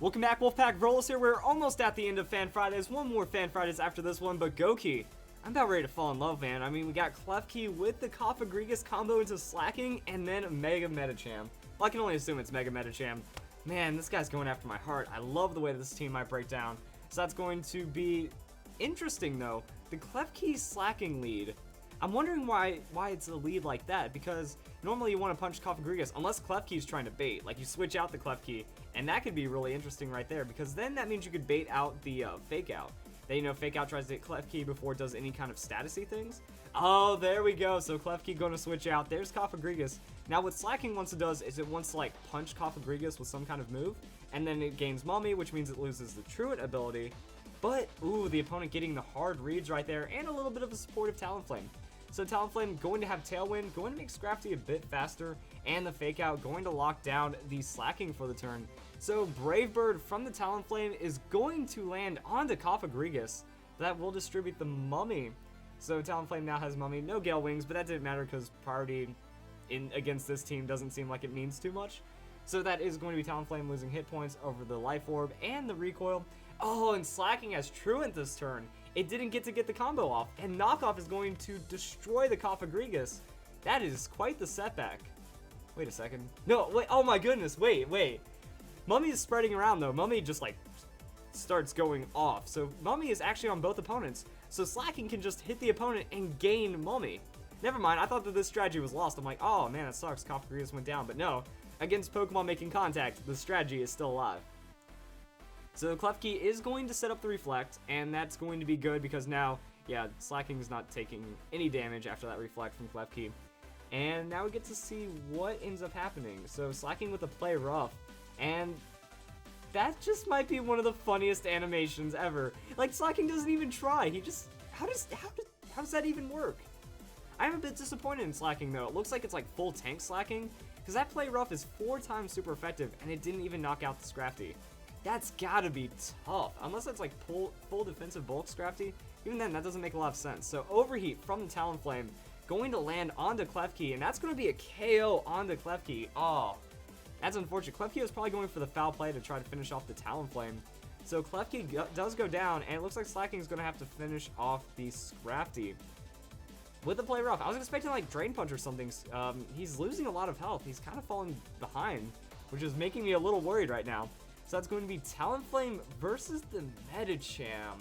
Welcome back, Wolfpack Rollers here. We're almost at the end of Fan Fridays. One more Fan Fridays after this one, but Gouki, I'm about ready to fall in love, man. I mean, we got Cofagrigus with the Cofagrigus combo into Slaking, and then Mega Medicham. Well, I can only assume it's Mega Medicham. Man, this guy's going after my heart. I love the way this team might break down. So that's going to be interesting, though. The Cofagrigus Slaking lead. I'm wondering why it's a lead like that, because normally you want to punch Cofagrigus, unless Cofagrigus trying to bait. Like, you switch out the Cofagrigus, and that could be really interesting right there, because then that means you could bait out the Fake Out. Then, you know, Fake Out tries to hit Cofagrigus before it does any kind of statusy things. Oh, there we go. So Cofagrigus going to switch out. There's Cofagrigus. Now, what Slaking wants to do is it wants to, like, punch Cofagrigus with some kind of move, and then it gains Mummy, which means it loses the Truant ability. But, ooh, the opponent getting the hard reads right there, and a little bit of a supportive Talonflame. So Talonflame going to have Tailwind, going to make Scrafty a bit faster, and the Fake Out going to lock down the Slaking for the turn. So Brave Bird from the Talonflame is going to land onto Cofagrigus. That will distribute the Mummy. So Talonflame now has Mummy, no Gale Wings, but that didn't matter because priority against this team doesn't seem like it means too much. So that is going to be Talonflame losing hit points over the Life Orb and the Recoil. Oh, and Slaking has Truant this turn. It didn't get to get the combo off, and Knockoff is going to destroy the Cofagrigus. That is quite the setback. Wait a second. No, wait, oh my goodness, wait. Mummy is spreading around though. Mummy just like starts going off. So Mummy is actually on both opponents. So Slaking can just hit the opponent and gain Mummy. Never mind, I thought that this strategy was lost. I'm like, oh man, that sucks. Cofagrigus went down, but no. Against Pokemon making contact, the strategy is still alive. So Cofagrigus is going to set up the Reflect, and that's going to be good because now, yeah, Slaking is not taking any damage after that Reflect from Cofagrigus. And now we get to see what ends up happening. So Slaking with a Play Rough, and that just might be one of the funniest animations ever. Like, Slaking doesn't even try. He just, how does that even work? I'm a bit disappointed in Slaking though. It looks like it's like full tank Slaking, because that Play Rough is 4 times super effective, and it didn't even knock out the Scrafty. That's gotta be tough, unless it's like full defensive bulk Scrafty. Even then, that doesn't make a lot of sense. So Overheat from the Talonflame going to land onto Cofagrigus, and that's going to be a KO onto Cofagrigus. Oh, that's unfortunate. Cofagrigus is probably going for the foul play to try to finish off the Talonflame. So Cofagrigus does go down, and it looks like Slaking is going to have to finish off the Scrafty with the Play Rough. I was expecting like Drain Punch or something. He's losing a lot of health. He's kind of falling behind, which is making me a little worried right now. So that's going to be Talonflame versus the Medicham.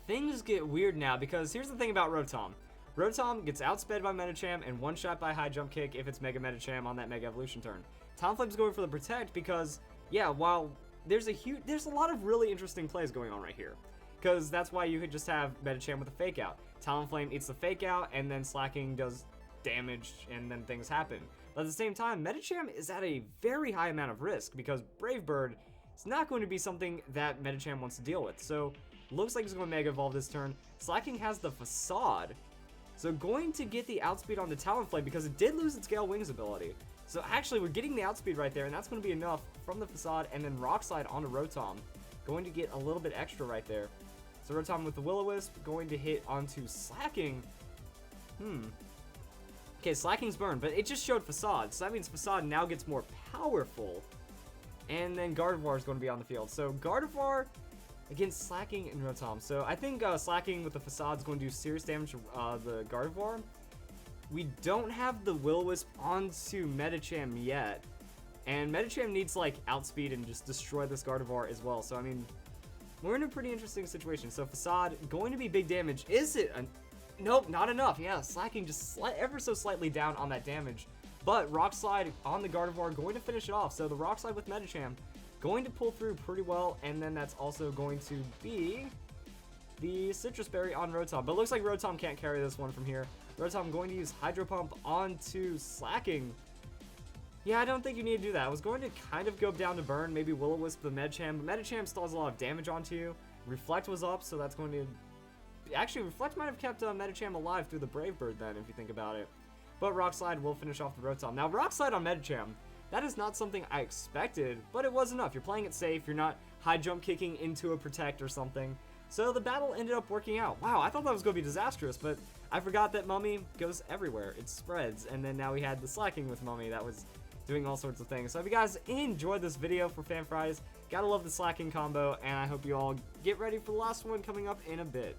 Things get weird now because here's the thing about Rotom. Rotom gets outsped by Medicham and one-shot by High Jump Kick if it's Mega Medicham on that Mega Evolution turn. Talonflame's going for the Protect because, yeah, while there's a lot of really interesting plays going on right here. Because that's why you could just have Medicham with a Fake Out. Talonflame eats the Fake Out and then Slaking does damage and then things happen. But at the same time, Medicham is at a very high amount of risk because Brave Bird is not going to be something that Medicham wants to deal with. So looks like he's going to Mega Evolve this turn. Slaking has the Facade, so going to get the outspeed on the Talonflame because it did lose its Gale Wings ability. So actually we're getting the outspeed right there, and that's going to be enough from the Facade, and then Rock Slide onto Rotom. Going to get a little bit extra right there. So Rotom with the Will-O-Wisp going to hit onto Slaking. Okay, Slaking's burned, but it just showed Facade, so that means Facade now gets more powerful. And then Gardevoir is going to be on the field. So Gardevoir against Slaking and Rotom. So I think Slaking with the Facade is going to do serious damage to the Gardevoir. We don't have the Will-O-Wisp onto Medicham yet. And Medicham needs to like outspeed and just destroy this Gardevoir as well. So I mean, we're in a pretty interesting situation. So Facade going to be big damage. Is it? Nope, not enough. Yeah, Slaking just ever so slightly down on that damage. But Rock Slide on the Gardevoir going to finish it off. So the Rock Slide with Medicham going to pull through pretty well. And then that's also going to be the Citrus Berry on Rotom. But it looks like Rotom can't carry this one from here. Rotom going to use Hydro Pump onto Slaking. Yeah, I don't think you need to do that. I was going to kind of go down to burn, maybe Will-O-Wisp the Medicham, but Medicham still has a lot of damage onto you. Reflect was up, so that's going to... Actually, Reflect might have kept Medicham alive through the Brave Bird then, if you think about it. But Rock Slide will finish off the Rotom. Now, Rock Slide on Medicham, that is not something I expected, but it was enough. You're playing it safe. You're not high jump kicking into a Protect or something. So the battle ended up working out. Wow, I thought that was going to be disastrous, but I forgot that Mummy goes everywhere. It spreads, and then now we had the Slaking with Mummy. That was doing all sorts of things. So if you guys enjoyed this video for Fan Fridays, gotta love the Slaking combo, and I hope you all get ready for the last one coming up in a bit.